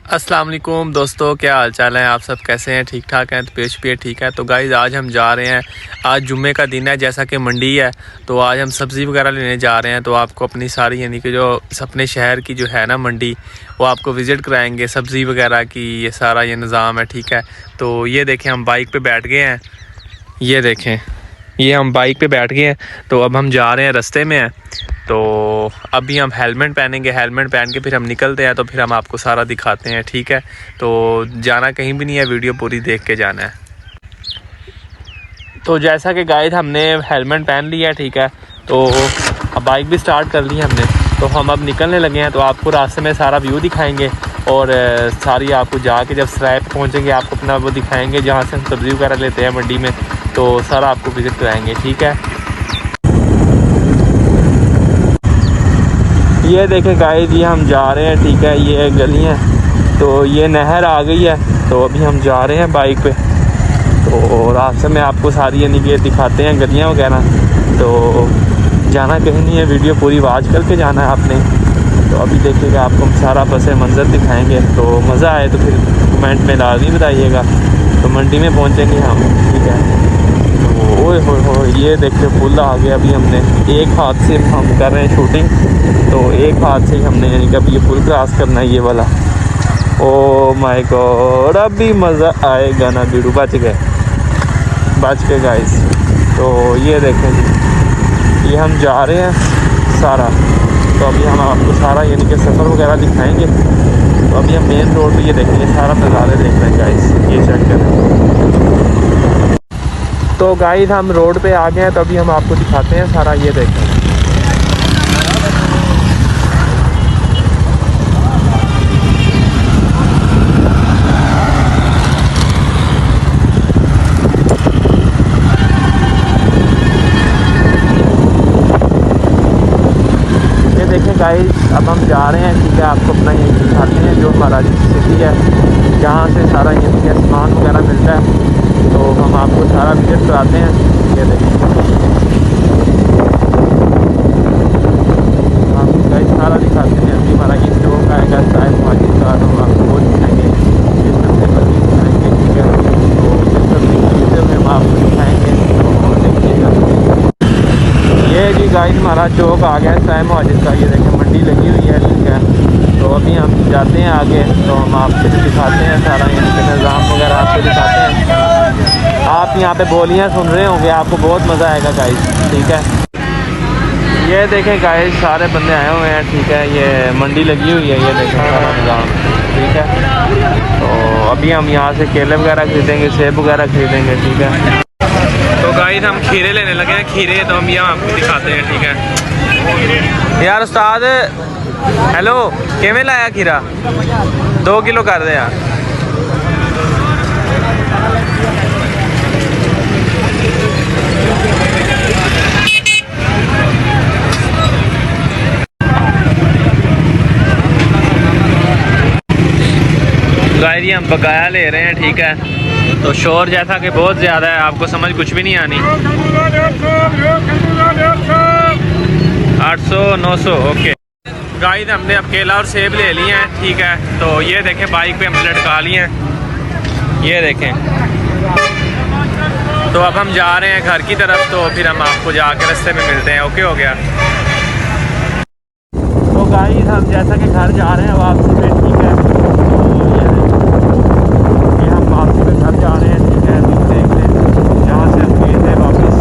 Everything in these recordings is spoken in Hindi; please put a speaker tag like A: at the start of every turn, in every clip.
A: अस्सलाम वालेकुम दोस्तों, क्या हाल चाल है? आप सब कैसे हैं? ठीक ठाक हैं? तो पेश भी ठीक है। तो गाइज़ आज हम जा रहे हैं, आज जुम्मे का दिन है, जैसा कि मंडी है, तो आज हम सब्ज़ी वगैरह लेने जा रहे हैं। तो आपको अपनी सारी यानी कि जो अपने शहर की जो है ना मंडी, वो आपको विज़िट कराएंगे, सब्ज़ी वगैरह की ये सारा ये निज़ाम है, ठीक है। तो ये देखें, हम बाइक पे बैठ गए हैं, ये देखें, ये हम बाइक पे बैठ गए हैं। तो अब हम जा रहे हैं, रास्ते में हैं। तो अभी हम हेलमेट पहनेंगे, हेलमेट पहन के फिर हम निकलते हैं, तो फिर हम आपको सारा दिखाते हैं, ठीक है। तो जाना कहीं भी नहीं है, वीडियो पूरी देख के जाना है। तो जैसा कि गाइस हमने हेलमेट पहन लिया है, ठीक है। तो अब बाइक भी स्टार्ट कर ली है हमने, तो हम अब निकलने लगे हैं। तो आपको रास्ते में सारा व्यू दिखाएंगे और सारी आपको जाके जब सराय पर पहुँचेंगे आपको अपना वो दिखाएँगे, जहाँ से हम सब्ज़ी वगैरह लेते हैं मंडी में। तो सारा आपको विज़िट कराएँगे, ठीक है। ये देखें गाइस, ये हम जा रहे हैं, ठीक है। ये गलियाँ, तो ये नहर आ गई है, तो अभी हम जा रहे हैं बाइक पे। तो रास्ते में आपको सारी यानी कि दिखाते हैं गलियाँ वगैरह। तो जाना कहीं नहीं है, वीडियो पूरी वॉच करके जाना है आपने। तो अभी देखिएगा, आपको हम सारा बस मंज़र दिखाएंगे। तो मज़ा आए तो फिर कमेंट में लाजमी बताइएगा। तो मंडी में पहुँचेंगे हम, ठीक है। ओए हो, ये देखिए पुल आ गया। अभी हमने एक हाथ से हम कर रहे हैं शूटिंग, तो एक हाथ से ही हमने यानी कि अभी ये पुल क्रॉस करना है, ये वाला। ओ माय गॉड, अभी मज़ा आएगा ना। बीड़ू बच गए गाइस। तो ये देखें जी, ये हम जा रहे हैं सारा। तो अभी हम आपको सारा यानी कि सफ़र वगैरह दिखाएंगे। तो अभी हम मेन रोड पर ये देखेंगे, सारा नज़ारे देख रहे हैं गाइस, ये चेक करें। तो गाइस हम रोड पे आ गए हैं, तो अभी हम आपको दिखाते हैं सारा, ये देखें। ये देखें गाइस, अब हम जा रहे हैं, ठीक है। आपको अपना ये दिखाते हैं, जो हमारा सिटी है, जहाँ से सारा ये सामान वगैरह मिलता है। तो हम आपको सारा विजिट कराते हैं, ये देखें। आपको गाइस सारा दिखाते हैं। अभी हमारा ये चौक आएगा साहिब माजिद का, तो हम आपको वो दिखाएंगे, ये सबसे बड़ी दिखाएंगे, ठीक है। तो ये सब में हम आपको दिखाएंगे, तो देखिएगा। ये जी गाइस हमारा चौक आ गया है साहिब माजिद का, ये देखें मंडी लगी हुई है, ठीक है। तो अभी हम जाते हैं आगे, तो हम आपको दिखाते हैं सारा यहाँ के निज़ाम वगैरह आपको दिखाते हैं। आप यहाँ पे बोलियाँ सुन रहे होंगे, आपको बहुत मज़ा आएगा गाइस, ठीक है। ये देखें गाइस, सारे बंदे आए हुए हैं, ठीक है। ये मंडी लगी हुई है, ये देखें सारा निज़ाम, ठीक है। तो अभी हम यहाँ से केले वगैरह खरीदेंगे, सेब वगैरह खरीदेंगे, ठीक है। तो गाइस हम खीरे लेने लगे हैं, खीरे। तो हम यहाँ आपको दिखाते हैं, ठीक है। यार उस्ताद, हेलो, किमें लाया खीरा? 2 किलो कर दे यार। गाइस ये हम बकाया ले रहे हैं, ठीक है। तो शोर जैसा कि बहुत ज़्यादा है, आपको समझ कुछ भी नहीं आनी। 800 900 ओके। गाइस हमने अब केला और सेब ले लिए हैं, ठीक है। तो ये देखें, बाइक पे हम लटका लिए हैं, ये देखें। तो अब हम जा रहे हैं घर की तरफ, तो फिर हम आपको जाके रास्ते में मिलते हैं, ओके हो गया। तो गाइस हम जैसा कि घर जा रहे हैं वापसी पे, ठीक है। तो ये हम वापसी पे घर जा रहे हैं, ठीक है। तो देख लें, जहाँ से हम गए थे वापस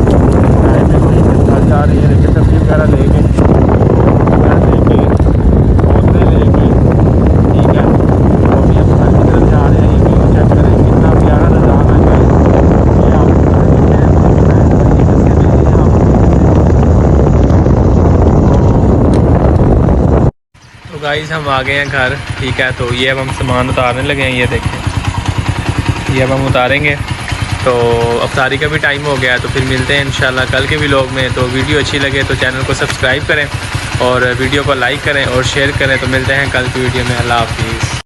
A: वहीं से घर जा रही है, सब्जी वगैरह लेके गाइस हम आ गए हैं घर, ठीक है। तो ये अब हम सामान उतारने लगे हैं, ये देखें, ये अब हम उतारेंगे। तो अफ्तारी का भी टाइम हो गया है, तो फिर मिलते हैं इंशाल्लाह कल के व्लॉग में। तो वीडियो अच्छी लगे तो चैनल को सब्सक्राइब करें और वीडियो को लाइक करें और शेयर करें। तो मिलते हैं कल की वीडियो में। अल्लाह हाफिज़।